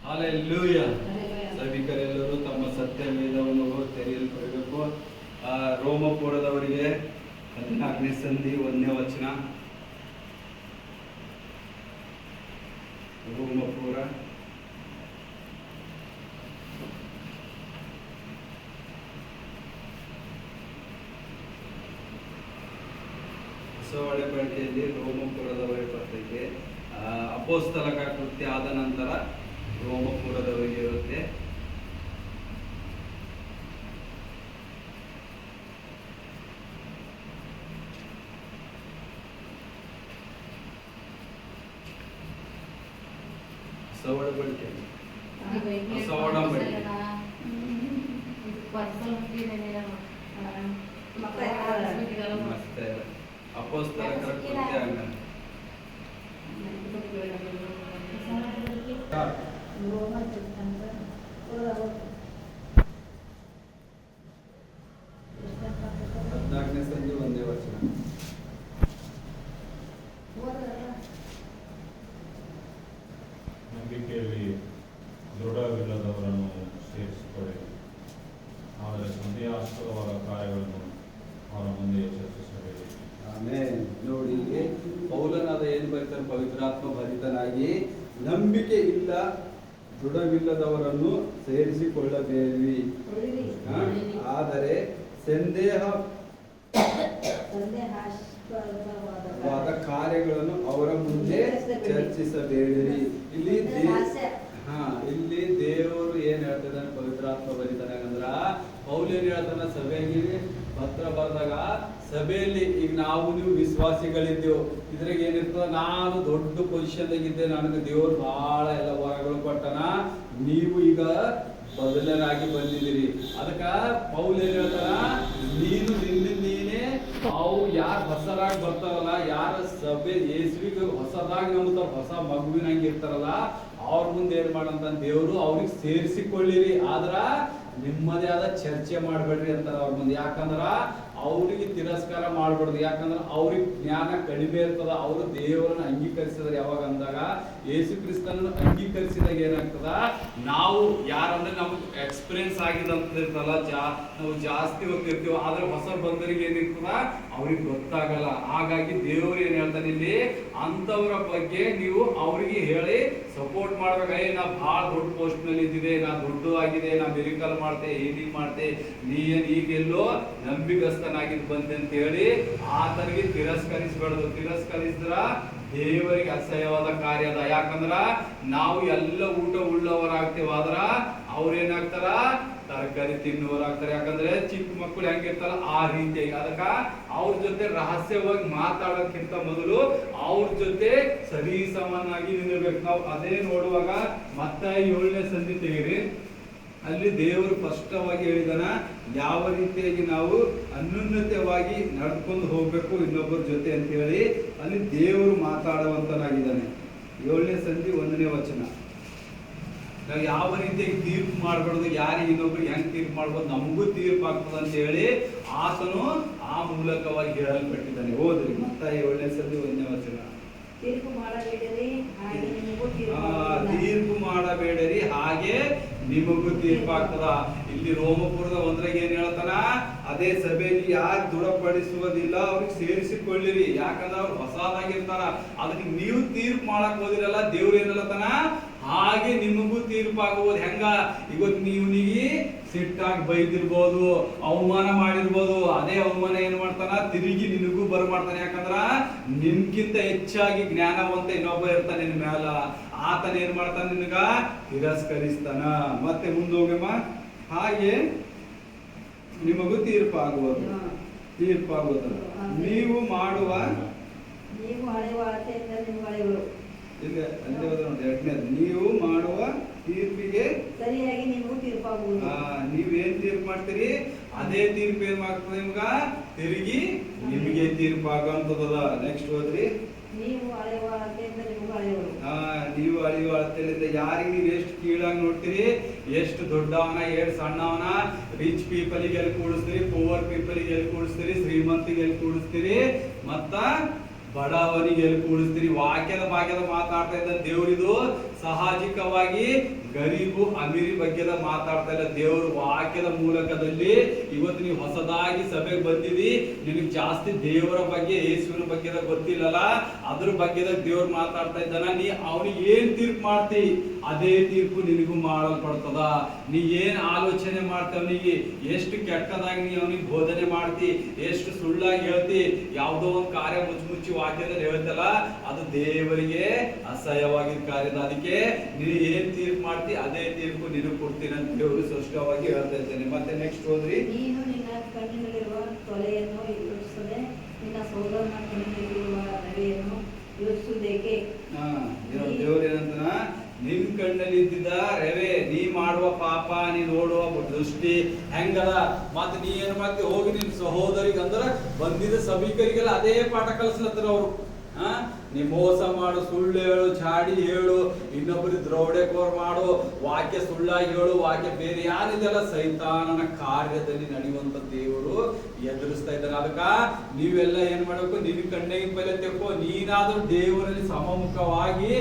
Hallelujah. ಸಭಿಕರೆಲ್ಲರೂ ತಮ್ಮ ಸತ್ಯವೇದವನ್ನು ತೆರೆಯಲ್ಪಡಬೇಕು. ರೋಮಪುರದವರಿಗೆ 14ನೇ ಸಂಧಿ 1ನೇ ವಚನ. ರೋಮಪುರ ಹೊಸ ಒಡಂಬಡಿಕೆಯಲ್ಲಿ ರೋಮಪುರದವರ ಪತ್ರಿಕೆ ಅಪೊಸ್ತಲರ ಕೃತ್ಯ ಆದ ನಂತರ ರೋಮಪುರದವರಿಗೆ ಇರುತ್ತೆ. ಹೊಸ ಒಡಂಬಡಿಕೆ ಅಪೊಸ್ತಲರ ಕೃತ್ಯ ಸಂಧಿ 1ನೇ ವಚನ. ನಂಬಿಕೆಯಲ್ಲಿ ದೃಢವಿಲ್ಲದವರನ್ನು ಸೇರಿಸಿಕೊಳ್ಳಿ, ಆದರೆ ಸಂದೇಹಾಸ್ಪದವಾದ ಕಾರ್ಯಗಳನ್ನು ಅವರ ಮುಂದೆ ಚರ್ಚಿಸಬೇಡಿ. ಆಮೇಲೆ ನೋಡಿ, ಇಲ್ಲಿ ಪೌಲನಾದ ಏನು ಬರೀತಾರೆ, ಪವಿತ್ರಾತ್ಮ ಭರಿತನಾಗಿ ನಂಬಿಕೆ ಇಲ್ಲ ದೃಢವಿಲ್ಲದವರನ್ನು ಸೇರಿಸಿಕೊಳ್ಳಬೇಡಿ, ಆದರೆ ಸಂದೇಹವಾದ ಕಾರ್ಯಗಳನ್ನು ಅವರ ಮುಂದೆ ಚರ್ಚಿಸಬೇಡಿರಿ. ಇಲ್ಲಿ ದೇವರು ಏನ್ ಹೇಳ್ತಿದ್ದಾನೆ, ಪವಿತ್ರಾತ್ಮ ಭರಿತನಾಗ ಅಂದ್ರ ಪೌಲ್ ಏನ್ ಹೇಳ್ತಾನ, ಸಭೆಗೆ ಪತ್ರ ಬರೆದಾಗ ಸಭೆಯಲ್ಲಿ ಈಗ ನೀವು ವಿಶ್ವಾಸಿಗಳಿದ್ದೇವೆ, ಇದ್ರಾಗ ಏನಿರ್ತದ, ನಾನು ದೊಡ್ಡ ಪೊಸಿಷನ್ದಾಗಿದ್ದೆ, ನನಗೆ ದೇವರು ಬಹಳ ಎಲ್ಲ ವರಗಳು ಕೊಟ್ಟನ, ನೀವು ಈಗ ಬದಲರಾಗಿ ಬಂದಿದ್ದೀರಿ. ಅದಕ್ಕ ಪೌಲ್ ಏನ್ ಹೇಳ್ತಾನ, ನೀನು ನೀನೇ ಅವು ಯಾರು ಹೊಸದಾಗಿ ಬರ್ತಾರಲ್ಲ, ಯಾರ ಸಭೆ ಯೇಸುವಿಗೆ ಹೊಸದಾಗಿ ನಂಬುತ್ತಾರ, ಹೊಸ ಮಗುವಿನಂಗೆ ಇರ್ತಾರಲ್ಲ, ಅವ್ರ ಮುಂದೆ ಏನ್ ಮಾಡಂತ ದೇವರು ಅವ್ರಿಗೆ ಸೇರಿಸಿಕೊಳ್ಳಿರಿ, ಆದ್ರ ನಿಮ್ಮದೇ ಆದ ಚರ್ಚೆ ಮಾಡ್ಬೇಡ್ರಿ ಅಂತಾರ ಅವ್ರ ಮುಂದೆ. ಯಾಕಂದ್ರ ಅವ್ರಿಗೆ ತಿರಸ್ಕಾರ ಮಾಡ್ಬಾರ್ದು, ಯಾಕಂದ್ರೆ ಅವ್ರಿಗೆ ಜ್ಞಾನ ಕಡಿಮೆ ಇರ್ತದ. ಅವರು ದೇವರನ್ನು ಅಂಗೀಕರಿಸಿದ್ರೆ ಯಾವಾಗ ಅಂದಾಗ, ಯೇಸು ಕ್ರಿಸ್ತನನ್ನು ಅಂಗೀಕರಿಸಿದಾಗ ಏನಾಗ್ತದ, ನಾವು ಯಾರಂದ್ರೆ ನಮ್ಗೆ ಎಕ್ಸ್ಪೀರಿಯನ್ಸ್ ಆಗಿದಂತಲ್ಲ, ನಾವು ಜಾಸ್ತಿ ಹೋಗ್ತಿರ್ತೀವಿ, ಆದ್ರೆ ಹೊಸ ಬಂದರಿಗೆ ಏನಿರ್ತದ ಅವ್ರಿಗೆ ಗೊತ್ತಾಗಲ್ಲ. ಹಾಗಾಗಿ ದೇವರು ಏನ್ ಹೇಳ್ತಾನೆ ಇಲ್ಲಿ, ಅಂತವರ ಬಗ್ಗೆ ನೀವು ಅವ್ರಿಗೆ ಹೇಳಿ ಸಪೋರ್ಟ್ ಮಾಡ್ಬೇಕು. ನಾ ಬಹಳ ದೊಡ್ಡ ಪೋಸ್ಟ್ ನಲ್ಲಿ ಇದ್ದಿದೆ, ನಾ ದೊಡ್ಡದಾಗಿದೆ, ನಾ ಮಿರಿಕಲ್ ಮಾಡ್ತೆ, ಹೀಲಿಂಗ್ ಮಾಡ್ತೆ, ನೀ ಈಗೆಲ್ಲೋ ನಂಬಿಗಸ್ತನಾಗಿದ್ದು ಬಂದೆ ಅಂತ ಹೇಳಿ ಆತನಿಗೆ ತಿರಸ್ಕರಿಸಬಾರ್ದು. ತಿರಸ್ಕರಿಸಿದ್ರ ದೇವರಿಗೆ ಅಸಹ್ಯವಾದ ಕಾರ್ಯ ಅದ. ಯಾಕಂದ್ರ ನಾವು ಎಲ್ಲ ಊಟ ಉಳ್ಳವರಾಗ್ತೇವ, ಆದ್ರ ಅವ್ರೇನಾಗ್ತಾರ, ತರಕಾರಿ ತಿನ್ನುವರಾಗ್ತಾರೆ. ಯಾಕಂದ್ರೆ ಚಿಕ್ಕ ಮಕ್ಕಳು ಹೆಂಗಿರ್ತಾರ ಆ ರೀತಿಯಾಗಿ. ಅದಕ್ಕ ಅವ್ರ ಜೊತೆ ರಹಸ್ಯವಾಗಿ ಮಾತಾಡೋಕ್ಕಿಂತ ಮೊದಲು ಅವ್ರ ಜೊತೆ ಸರಿ ಸಮಾನಾಗಿ ನಿಲ್ಲಬೇಕು. ನಾವು ಅದೇ ನೋಡುವಾಗ ಮತ್ತಾಯ 7ನೇ ಸಂಧಿ ತೆಗಿರಿ, ಅಲ್ಲಿ ದೇವರು ಸ್ಪಷ್ಟವಾಗಿ ಹೇಳಿದಾನ ಯಾವ ರೀತಿಯಾಗಿ ನಾವು ಅನ್ಯೋನ್ಯತೆಯಾಗಿ ನಡ್ಕೊಂಡು ಹೋಗ್ಬೇಕು ಇನ್ನೊಬ್ಬರ ಜೊತೆ ಅಂತ ಹೇಳಿ ಅಲ್ಲಿ ದೇವರು ಮಾತಾಡುವಂತನಾಗಿದ್ದಾನೆ. 7ನೇ ಸಂಧಿ 1ನೇ ವಚನ. ನಾವು ಯಾವ ರೀತಿಯಾಗಿ ತೀರ್ಪು ಮಾಡಬಾರ್ದು, ಯಾರಿಗೆ ಇನ್ನೊಬ್ರಿಗೆ ಹೆಂಗ್ ತೀರ್ಪು ಮಾಡ್ಬೋದು, ನಮಗೂ ತೀರ್ಪು ಆಗ್ತದ ಅಂತ ಹೇಳಿ ಆತನು ಆ ಮೂಲಕವಾಗಿ ಹೇಳಲ್ಪಟ್ಟಿದ್ದಾನೆ. ಓದ್ರಿ ಮತ್ತಾಯ 7ನೇ ಸಂಧಿ 1ನೇ ವಚನ. ತೀರ್ಪು ಮಾಡಬೇಡಿರಿ ಹಾಗೆ ನಿಮಗೂ ತೀರ್ಪು ಆಗ್ತದ. ಇಲ್ಲಿ ರೋಮಪುರದ ಒಂದ್ರಾಗ ಏನ್ ಹೇಳ್ತಾನ, ಅದೇ ಸಭೆಯಲ್ಲಿ ಯಾರು ದೃಢಪಡಿಸುವುದಿಲ್ಲ ಅವ್ರಿಗೆ ಸೇರಿಸಿಕೊಳ್ಳಿರಿ, ಯಾಕಂದ್ರೆ ಅವ್ರು ಹೊಸದಾಗಿರ್ತಾರ. ಅದಕ್ಕೆ ನೀವು ತೀರ್ಪು ಮಾಡಕ್ ಹೋದಿರಲ್ಲ, ದೇವ್ರು ಏನಲ್ಲತಾನ ಹಾಗೆ ನಿಮಗೂ ತೀರ್ಪು ಆಗಬಹುದು. ಹೆಂಗ, ಇವತ್ತು ನೀವನಿಗೆ ಸಿಟ್ಟಾಗಿ ಬೈದಿರ್ಬೋದು, ಅವಮಾನ ಮಾಡಿರ್ಬೋದು, ಅದೇ ಅವಮಾನ ಏನ್ ಮಾಡ್ತಾನ, ತಿರುಗಿ ನಿನಗೂ ಬರ್ಮಾಡ್ತಾನೆ. ಯಾಕಂದ್ರ ನಿನ್ಕಿಂತ ಹೆಚ್ಚಾಗಿ ಜ್ಞಾನವಂತ ಇನ್ನೊಬ್ಬ ಇರ್ತಾನೆ ನಿನ್ ಮ್ಯಾಲ, ಆತನ ಏನ್ ಮಾಡ್ತಾನ, ನಿನಗ ತಿರಸ್ಕರಿಸ್ತಾನ. ಮತ್ತೆ ಮುಂದೋಗಮ್ಮ, ಹಾಗೆ ನಿಮಗೂ ತೀರ್ಪು ಆಗುವುದು. ನೀವು ಮಾಡುವ ಇಲ್ಲ ಅಲ್ಲಿ ನೋಡಿ 2ನೇದು, ನೀವು ಮಾಡುವ ತೀರ್ಪಿಗೆ ಸರಿಯಾಗಿ ನೀವು ತೀರ್ಪಾಗುವುದು. ನೀವೇನ್ ತೀರ್ಪು ಮಾಡ್ತೀರಿ ಅದೇ ತೀರ್ಪು ಏನ್ ಮಾಡ್ತದೆ, ನಿಮ್ಗ ತಿರುಗಿ ನಿಮಗೆ ತೀರ್ಪು ಆಗುವಂತದ. ನೆಕ್ಸ್ಟ್ ಹೋದ್ರಿ, ನೀವು ಅಳೆಯುವ ಅಳತೆಯಿಂದ ನಿಮಗೂ ಅಳೆಯುವರು. ನೀವು ಅಳೆಯುವ ಅಳತೆಯಿಂದ ಯಾರಿಗೆ ನೀವು ಎಷ್ಟು ಕೀಳಾಗಿ ನೋಡ್ತೀರಿ, ಎಷ್ಟು ದೊಡ್ಡವನ ಎಷ್ಟು ಸಣ್ಣವನ, ರಿಚ್ ಪೀಪಲ್ಗೆ ಎಲ್ಲಿ ಕೂಡಿಸ್ತೀರಿ, ಪೂವರ್ ಪೀಪಲ್ಗೆ ಎಲ್ಲಿ ಕೂಡಿಸ್ತೀರಿ, ಶ್ರೀಮಂತಿಗೆ ಎಲ್ಲಿ ಕೂಡಿಸ್ತೀರಿ, ಮತ್ತ ಬಡವನಿಗೆ ಎಲ್ಲಿ ಕೂಡಿಸ್ತೀರಿ. ವಾಕ್ಯದ ಭಾಗ್ಯದ ಮಾತಾಡ್ತಾ ಇದ್ದ ದೇವರಿದು ಸಾಮಾಜಿಕವಾಗಿ ಗರೀಬು ಅಮೀರಿ ಬಗ್ಗೆ ಮಾತಾಡ್ತಾ ಇಲ್ಲ. ದೇವರು ವಾಕ್ಯದ ಮೂಲಕದಲ್ಲಿ ಇವತ್ತು ನೀವು ಹೊಸದಾಗಿ ಸಭೆಗೆ ಬಂದಿದಿ, ನಿನಗೆ ಜಾಸ್ತಿ ದೇವರ ಬಗ್ಗೆ ಯೇಸುವಿನ ಬಗ್ಗೆ ಗೊತ್ತಿಲ್ಲಲ್ಲ, ಅದ್ರ ಬಗ್ಗೆ ದೇವ್ರು ಮಾತಾಡ್ತಾ ಇದ್ದಾನ. ನೀ ಅವನಿಗೆ ಏನ್ ತೀರ್ಪು ಮಾಡ್ತಿ ಅದೇ ತೀರ್ಪು ನಿನಗೂ ಮಾಡಲ್ಪಡ್ತದ. ನೀ ಏನ್ ಆಲೋಚನೆ ಮಾಡ್ತಿ, ಅವನಿಗೆ ಎಷ್ಟು ಕೆಟ್ಟದಾಗಿ ನೀ ಅವನಿಗೆ ಬೋಧನೆ ಮಾಡ್ತಿ, ಎಷ್ಟು ಸುಳ್ಳಾಗಿ ಹೇಳ್ತಿ, ಯಾವುದೋ ಒಂದು ಕಾರ್ಯ ಮುಚ್ಚಿ ವಾಕ್ಯದಲ್ಲಿ ಹೇಳ್ತಲ್ಲ, ಅದು ದೇವರಿಗೆ ಅಸಹ್ಯವಾಗಿದ್ದ ಕಾರ್ಯದ. ಅದಕ್ಕೆ ನೀನು ಏನ್ ತೀರ್ಪು ಮಾಡ್ತಿ ಅದೇ ತೀರ್ಪು ನೀನು ಕೊಡ್ತೀನಿ ಅಂತ ದೇವರು ಸ್ಪಷ್ಟವಾಗಿ ಹೇಳ್ತಾ ಇದ್ದೇನೆ. ಮತ್ತೆ ನೆಕ್ಸ್ಟ್ ಹೋದ್ರಿ, ನೀನು ನಿನ್ನ ಕಣ್ಣಿನಲ್ಲಿರುವ ತೊಲೆಯನ್ನು ಯೋಚಿಸದೆ ನಿನ್ನ ಸೋದರನ ಕಣ್ಣಿನಲ್ಲಿರುವ ರವೆಯನ್ನು ಯೋಚಿಸುವುದೇಕೆ? ದೇವ್ರ ಏನಂತನ, ನಿನ್ ಕಣ್ಣಲ್ಲಿ ಇದ್ದಿದ್ದ ರೆವೆ, ನೀ ಮಾಡುವ ಪಾಪ, ನೀ ನೋಡುವ ದೃಷ್ಟಿ ಹೆಂಗದ, ಮತ್ತೆ ನೀ ಏನ್ ಮಾಡ್ತಿ, ಹೋಗಿ ನಿನ್ ಸಹೋದರಿಗೆ ಅಂದ್ರ ಬಂದಿದ್ದ ಸಭಿಕರಿಗೆಲ್ಲ ಅದೇ ಪಾಠ ಕಲಿಸ್ಲತ್ತಾರ ಅವರು. ನೀ ಮೋಸ ಮಾಡು, ಸುಳ್ಳು ಹೇಳು, ಚಾಡಿ ಹೇಳು, ಇನ್ನೊಬ್ಬರಿಗೆ ದ್ರೌಡೆಕೋರ್ ಮಾಡು, ವಾಕ್ಯ ಸುಳ್ಳಾಗಿ ಹೇಳು, ವಾಕ್ಯ ಬೇರೆ ಯಾರಿದೆಲ್ಲ ಸೈತಾನನ ಕಾರ್ಯದಲ್ಲಿ ನಡೆಯುವಂತ ದೇವರು ಎದುರಿಸ್ತಾ ಇದ್ದಾರೆ. ಅದಕ್ಕ ನೀವೆಲ್ಲ ಏನ್ ಮಾಡ್ಬೇಕು, ನಿನ್ ಕಣ್ಣಿನ ಮೇಲೆ ತೆಕ್ಕೋ, ನೀನಾದ್ರೂ ದೇವರಲ್ಲಿ ಸಮಮುಖವಾಗಿ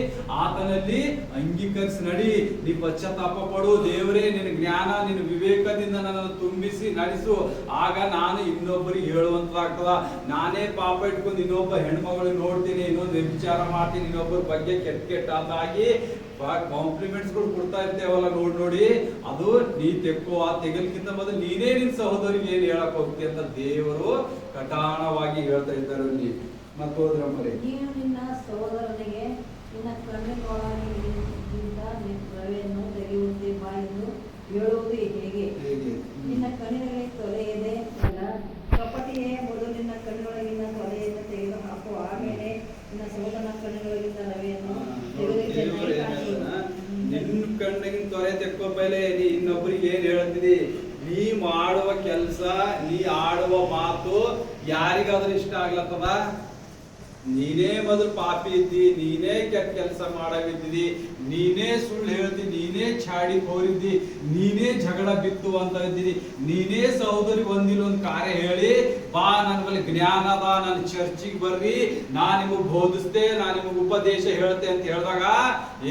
ಆತನಲ್ಲಿ ಅಂಗೀಕರಿಸಿ ನಡಿ. ನೀ ಪಶ್ಚಾತ್ತಾಪ ಪಡು, ದೇವರೇ ನಿನ್ನ ಜ್ಞಾನ ನಿನ್ನ ವಿವೇಕದಿಂದ ನನ್ನನ್ನು ತುಂಬಿಸಿ ನಡೆಸು, ಆಗ ನಾನು ಇನ್ನೊಬ್ಬರಿಗೆ ಹೇಳುವಂತಾಗ್ತದ. ನಾನೇ ಪಾಪ ಇಟ್ಕೊಂಡು ಇನ್ನೊಬ್ಬ ಹೆಣ್ಮಗಳಿಗೆ ನೋಡ್ತೀನಿ, ಇನ್ನೊಂದು ವಿಚಾರ ಮಾಡ್ತೀನಿ, ಇನ್ನೊಬ್ಬರ ಬಗ್ಗೆ ಕೆಟ್ಟಾಗಿ ಕಾಂಪ್ಲಿಮೆಂಟ್ಸ್ ಗಳು ಕೊಡ್ತಾ ಇರ್ತೇವಲ್ಲ ನೋಡಿ, ಅದು ನೀ ತೆಗಲ್ಕಿಂತ ಮೊದಲು ನೀನೇ ನಿನ್ ಸಹೋದರಿಗೆ ಏನ್ ಹೇಳಕ್ ಹೋಗ್ತಿ ಅಂತ ದೇವರು ಕಟಾಣವಾಗಿ ಹೇಳ್ತಾ ಇದ್ದಾರೆ ಅಲ್ಲಿ. ಮತ್ತೆ ಹೋದ್ರಮ್ಮರೆ, ನೀನು ನಿನ್ನ ಸಹೋದರನಿಗೆ ನಿನ್ನ ಕಣ್ಣಿನೊಳಗಿಂದ ರವೆಯನ್ನು ತೆಗೆಯುವುದೇ ಬಾ ಎಂದು ಹೇಳುವುದು ಹೇಗೆ? ನಿನ್ನ ಕಣ್ಣಿನಲ್ಲಿ ತೊಲೆಯದೆ ಅಲ್ಲ, ಕಪಟಿಯೇ, ಮೊದಲು ನಿನ್ನ ಕಣ್ಣಿನೊಳಗಿನ ತೊಲೆಯನ್ನು ತೆಗೆದು ಹಾಕು, ಆಮೇಲೆ ನಿನ್ನ ಸಹೋದರನ ಕಣ್ಣಿನೊಳಗಿನ ರವೆಯನ್ನು ನಿನ್ನ ಕಣ್ಣಿನ ತೊರೆ ತೆಕ್ಕೋ ಪೈಲೆ ನೀ ಇನ್ನೊಬ್ಬರಿಗೆ ಏನ್ ಹೇಳ್ತಿದಿ, ನೀ ಮಾಡುವ ಕೆಲಸ, ನೀ ಆಡುವ ಮಾತು ಯಾರಿಗಾದ್ರೂ ಇಷ್ಟ ಆಗ್ಲತ್ತದ? ನೀನೇ ಮೊದಲು ಪಾಪಿ ಇದ್ದಿ, ನೀನೇ ಕೆಟ್ಟ ಕೆಲಸ ಮಾಡವಿದ್ದಿ, ನೀನೇ ಸುಳ್ಳು ಹೇಳ್ತಿ, ನೀನೇ ಚಾಡಿ ಹೋರಿದ್ದಿ, ನೀನೇ ಜಗಳ ಬಿತ್ತು ಅಂತ ಇದ್ದಿದಿ, ನೀನೇ ಸಹೋದರಿಗೆ ಒಂದಿಲ್ಲೊಂದು ಕಾರ್ಯ ಹೇಳಿ ಬಾ, ನನ್ನ ಬಳಿ ಜ್ಞಾನ ಅದ, ನನ್ನ ಚರ್ಚಿಗೆ ಬರ್ರಿ, ನಾನ್ ನಿಮಗ್ ಬೋಧಿಸ್ತೆ, ನಾನ್ ನಿಮಗ್ ಉಪದೇಶ ಹೇಳ್ತೆ ಅಂತ ಹೇಳಿದಾಗ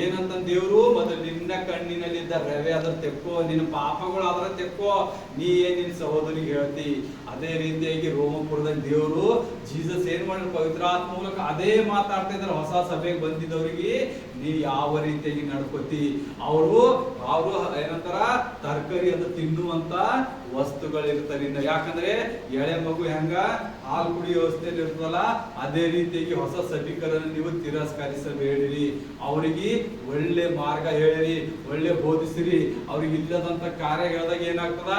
ಏನಂತ ದೇವ್ರು, ಮೊದಲು ನಿನ್ನ ಕಣ್ಣಿನಲ್ಲಿದ್ದ ರವೆ ಅದ್ರ ತೆಕ್ಕೋ, ನಿನ್ನ ಪಾಪಗಳು ಅದ್ರ ತೆಕ್ಕೋ, ನೀ ಏನ್ ನಿನ್ ಸಹೋದರಿಗೆ ಹೇಳ್ತಿ. ಅದೇ ರೀತಿಯಾಗಿ ರೋಮಪುರದಲ್ಲಿ ದೇವರು ಜೀಸಸ್ ಏನ್ ಮಾಡಿದ್ರು, ಪವಿತ್ರಾತ್ಮ ಮೂಲಕ ಅದೇ ಮಾತಾಡ್ತಾ ಇದ್ದಾರೆ ಹೊಸ ಸಭೆಗೆ ಬಂದಿದ್ದವರಿಗೆ, ನೀ ಯಾವ ರೀತಿಯಾಗಿ ನಡ್ಕೋತಿ. ಅವರು ಏನಂತಾರ, ತರಕಾರಿ ಅಂತ ತಿನ್ನುವಂತ ವಸ್ತುಗಳಿರ್ತಾರೆ. ಯಾಕಂದ್ರೆ ಎಳೆ ಮಗು ಹೆಂಗ ಹಾಲು ಕುಡಿಯೋ ವ್ಯವಸ್ಥೆಯಲ್ಲಿ ಇರ್ತದಲ್ಲ, ಅದೇ ರೀತಿಯಾಗಿ ಹೊಸ ಸಭಿಕರನ್ನು ನೀವು ತಿರಸ್ಕರಿಸಬೇಡಿರಿ. ಅವರಿಗೆ ಒಳ್ಳೆ ಮಾರ್ಗ ಹೇಳಿರಿ, ಒಳ್ಳೆ ಬೋಧಿಸಿರಿ. ಅವ್ರಿಗೆ ಇಲ್ಲದಂತ ಕಾರ್ಯ ಹೇಳಿದಾಗ ಏನಾಗ್ತದ,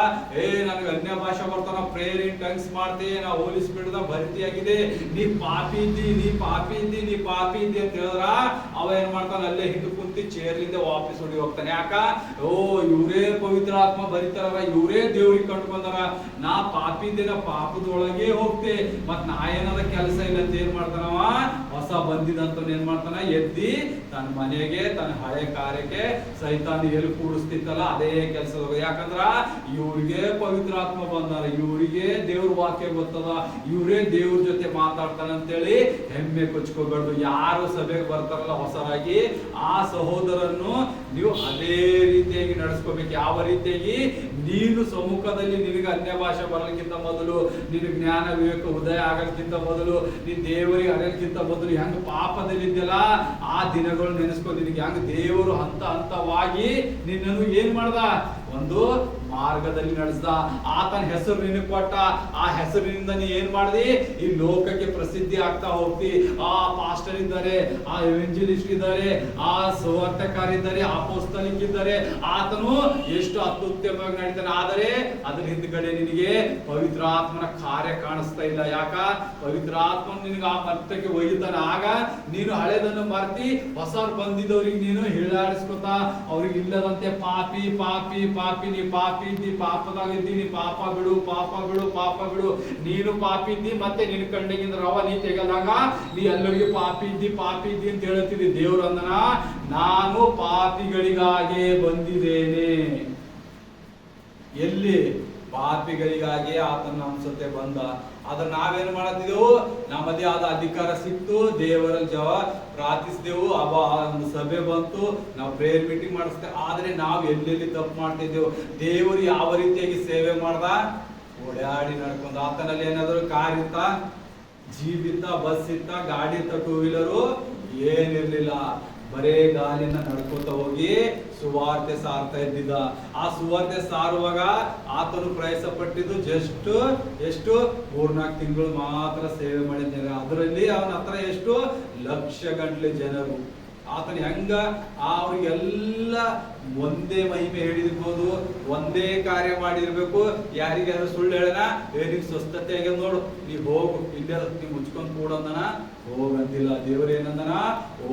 ನನಗೆ ಅನ್ಯ ಭಾಷೆ ಬರ್ತಾನ, ಪ್ರೇಯರ್ ಇನ್ ಟಂಗ್ಸ್ ಮಾಡ್ತಿ, ನಾ ಹೋಲಿ ಸ್ಪಿರಿಟ್ ದಾಗ ಭರ್ತಿಯಾಗಿದೆ, ನೀ ಪಾಪಿ ಇದ್ದಿ, ನೀ ಪಾಪಿ ಇದ್ದಿ, ನೀ ಪಾಪಿ ಇದ್ದಿ ಅಂತ ಹೇಳಿದ್ರ ಅವ ಏನ್ ಮಾಡ್ತಾನ, ಅಲ್ಲೇ ಹಿಂದೆ ಕುಂತಿ ಚೇರ್ಲಿಂದ ವಾಪಸ್ ಹೊಡಿ ಹೋಗ್ತಾನೆ. ಯಾಕ? ಇವರೇ ಪವಿತ್ರ ಆತ್ಮ ಬರೀತಾರ, ಇವರೇ ದೇವ್ರಿಗೆ ಕಂಡು ಬಂದಾರ, ನಾ ಪಾಪಿ ಇದ್ದೇನ, ಪಾಪದೊಳಗೆ ಹೋಗ್ತೆ, ಮತ್ ನಾ ಏನಾದ ಕೆಲಸ ಇಲ್ಲ ಅಂತ ಏನ್ ಮಾಡ್ತಾನವ, ಹೊಸ ಬಂದಿದಂತ ಏನ್ ಮಾಡ್ತಾನ, ಎದ್ದಿ ತನ್ನ ಮನೆಗೆ, ತನ್ನ ಹಳೆ ಕಾರ್ಯಕ್ಕೆ ಸೈತಾನ ಎಲ್ಲಿ ಕೂಡಿಸ್ತಿತ್ತಲ್ಲ ಅದೇ ಕೆಲಸ. ಯಾಕಂದ್ರ ಇವ್ರಿಗೆ ಪವಿತ್ರಾತ್ಮ ಬಂದಾರ, ಇವರಿಗೆ ದೇವ್ರ ವಾಕ್ಯ ಗೊತ್ತದ, ಇವರೇ ದೇವ್ರ ಜೊತೆ ಮಾತಾಡ್ತಾನ ಅಂತೇಳಿ ಹೆಮ್ಮೆ ಕೊಚ್ಕೋಬೇಡ್ದು. ಯಾರು ಸಭೆಗೆ ಬರ್ತಾರಲ್ಲ ಹೊಸರಾಗಿ, ಆ ಸಹೋದರನ್ನು ನೀವು ಅದೇ ರೀತಿಯಾಗಿ ನಡೆಸ್ಕೋಬೇಕು. ಯಾವ ರೀತಿಯಾಗಿ, ನೀನು ಸಮ್ಮುಖದಲ್ಲಿ ನಿನಗೆ ಅನ್ಯ ಭಾಷೆ ಬರಲಿಕ್ಕಿಂತ ಮೊದಲು, ನಿನ್ನ ಜ್ಞಾನ ವಿವೇಕ ಉದಯ ಆಗಕ್ಕಿಂತ ಮೊದಲು, ನೀನ್ ದೇವರಿಗೆ ಅರಿಯಕ್ಕಿಂತ ಮೊದಲು ಹೆಂಗ ಪಾಪದಲ್ಲಿ ಇದ್ದಲ್ಲ, ಆ ದಿನಗಳು ನೆನೆಸ್ಕೊ. ನಿನಗೆ ಹೆಂಗ ದೇವರು ಹಂತ ಹಂತವಾಗಿ ನಿನ್ನನ್ನು ಏನ್ ಮಾಡ್ದ, ಒಂದು ಮಾರ್ಗದಲ್ಲಿ ನಡೆಸ್ದ. ಆತನ ಹೆಸರು ನಿನಗೆ ಕೊಟ್ಟ, ಆ ಹೆಸರಿನಿಂದ ನೀ ಏನ್ ಮಾಡ್ದಿ, ಈ ಲೋಕಕ್ಕೆ ಪ್ರಸಿದ್ಧಿ ಆಗ್ತಾ ಹೋಗ್ತಿ. ಆ ಪಾಸ್ಟರ್ ಇದ್ದಾರೆ, ಆ ಎವೆಂಜಲಿಸ್ಟ್ ಇದ್ದಾರೆ, ಆ ಸುವಾರ್ತೆಕಾರ ಅಪೊಸ್ತಲಿಕ್ ಇದ್ದಾರೆ, ಆತನು ಎಷ್ಟು ಅತ್ಯುತ್ತಮವಾಗಿ ನಡೀತಾನೆ. ಆದರೆ ಅದ್ರ ಹಿಂದ್ಗಡೆ ನಿನಗೆ ಪವಿತ್ರ ಆತ್ಮನ ಕಾರ್ಯ ಕಾಣಿಸ್ತಾ ಇಲ್ಲ. ಯಾಕ? ಪವಿತ್ರ ಆತ್ಮ ನಿನಗೆ ಆ ಮಟ್ಟಕ್ಕೆ ಒಯ್ಯುತ್ತಾನೆ. ಆಗ ನೀನು ಹಳೆದನ್ನು ಮರ್ತಿ ಹೊಸವ್ರು ಬಂದಿದ್ದವ್ರಿಗೆ ನೀನು ಹಿಳ್ಳಾಡಿಸ್ಕೊತಾ, ಅವ್ರಿಗೆ ಇಲ್ಲದಂತೆ ಪಾಪಿ ಪಾಪಿ ಪಾಪಿ, ನೀ ಪಾಪಿ ಇದ್ದಿ, ಪಾಪದಾಗ ಇದ್ದಿ, ನೀ ಪಾಪ ಬಿಡು, ಪಾಪ ಬಿಡು, ಪಾಪ ಬಿಡು, ನೀನು ಪಾಪಿ ಇದ್ದಿ, ಮತ್ತೆ ನಿನ್ ಕಣ್ಣಿಗಿಂದ ರವ ನೀ ತೆಗೆದಾಗ ನೀ ಎಲ್ಲರಿಗೂ ಪಾಪಿ ಇದ್ದಿ, ಪಾಪಿ ಇದ್ದಿ ಅಂತ ಹೇಳ್ತಿದ್ದಿ. ದೇವ್ರ ಅಂದನ, ನಾನು ಪಾಪಿಗಳಿಗಾಗೆ ಬಂದಿದ್ದೇನೆ. ಎಲ್ಲಿ? ಪಾಪಿಗಳಿಗಾಗಿ ಆತನ ಅಂಶತೆ ಬಂದ. ಆದ್ರೆ ನಾವೇನ್ ಮಾಡತ್ತಿದೆವು, ನಮ್ಮದೇ ಆದ ಅಧಿಕಾರ ಸಿಕ್ತು, ದೇವರಲ್ಲಿ ಪ್ರಾರ್ಥಿಸಿದೆವು, ಒಂದು ಸಭೆ ಬಂತು, ನಾವು ಪ್ರೇಯರ್ ಮೀಟಿಂಗ್ ಮಾಡಿಸ್ತೇವೆ. ಆದ್ರೆ ನಾವು ಎಲ್ಲೆಲ್ಲಿ ತಪ್ಪು ಮಾಡ್ತಿದ್ದೆವು. ದೇವರು ಯಾವ ರೀತಿಯಾಗಿ ಸೇವೆ ಮಾಡ್ದ, ಓಡಾಡಿ ನಡ್ಕೊಂಡು. ಆತನಲ್ಲಿ ಏನಾದ್ರು ಕಾರ್ ಇತ್ತ, ಜೀಪ್ ಇತ್ತ, ಬಸ್ ಇತ್ತ, ಗಾಡಿ ಇತ್ತ, ಟೂ ವೀಲರು ಏನಿರ್ಲಿಲ್ಲ. ಬರೇ ಗಾಲಿನ ನಡ್ಕೋತ ಹೋಗಿ ಸುವಾರ್ತೆ ಸಾರ್ತಾ ಇದ್ದಿದ್ದ. ಆ ಸುವಾರ್ತೆ ಸಾರುವಾಗ ಆತನು ಪ್ರಯಾಸ ಪಟ್ಟಿದ್ದು ಎಷ್ಟು 3-4 ತಿಂಗಳು ಮಾತ್ರ ಸೇವೆ ಮಾಡಿದ್ದಾರೆ. ಅದರಲ್ಲಿ ಅವನ ಹತ್ರ ಎಷ್ಟು ಲಕ್ಷ ಗಂಟ್ಲೆ ಜನರು. ಆತನ ಹೆಂಗ ಅವ್ರಿಗೆಲ್ಲ ಒಂದೇ ಮಹಿಮೆ ಹೇಳಿರ್ಬೋದು, ಒಂದೇ ಕಾರ್ಯ ಮಾಡಿರ್ಬೇಕು. ಯಾರಿಗಾದ್ರೂ ಸುಳ್ಳು ಹೇಳನ, ನಿನ್ ಸ್ವಸ್ಥತೆ ಆಗ್ಯದ ನೋಡು, ನೀ ಹೋಗು, ಇಲ್ಲೇ ನೀ ಮುಚ್ಕೊಂಡ್ ಕೂಡಂದನ, ಹೋಗಂತಿಲ್ಲ. ದೇವರು ಏನಂದನ,